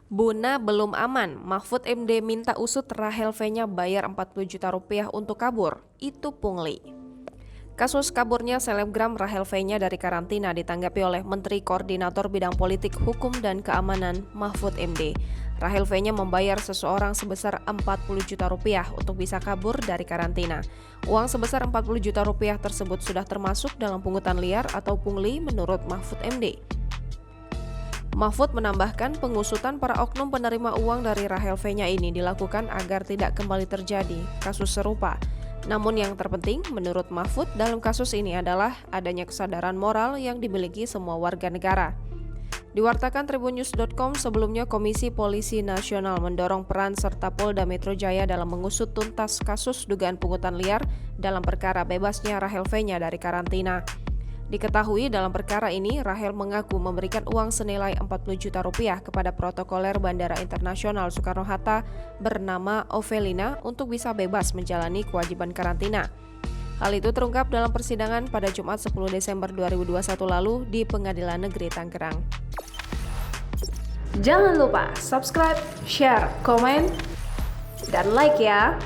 Buna belum aman, Mahfud MD minta usut Rahel V-nya bayar 40 juta rupiah untuk kabur. Itu pungli. Kasus kaburnya selebgram Rahel V-nya dari karantina ditanggapi oleh Menteri Koordinator Bidang Politik, Hukum, dan Keamanan Mahfud MD. Rahel V-nya membayar seseorang sebesar 40 juta rupiah untuk bisa kabur dari karantina. Uang sebesar 40 juta rupiah tersebut sudah termasuk dalam pungutan liar atau pungli menurut Mahfud MD. Mahfud menambahkan pengusutan para oknum penerima uang dari Rahel V-nya ini dilakukan agar tidak kembali terjadi kasus serupa. Namun yang terpenting menurut Mahfud dalam kasus ini adalah adanya kesadaran moral yang dimiliki semua warga negara. Diwartakan tribunnews.com, sebelumnya Komisi Polisi Nasional mendorong peran serta Polda Metro Jaya dalam mengusut tuntas kasus dugaan pungutan liar dalam perkara bebasnya Rahel V-nya dari karantina. Diketahui dalam perkara ini, Rahel mengaku memberikan uang senilai 40 juta rupiah kepada protokoler Bandara Internasional Soekarno-Hatta bernama Ovelina untuk bisa bebas menjalani kewajiban karantina. Hal itu terungkap dalam persidangan pada Jumat 10 Desember 2021 lalu di Pengadilan Negeri Tangerang. Jangan lupa subscribe, share, komen, dan like ya!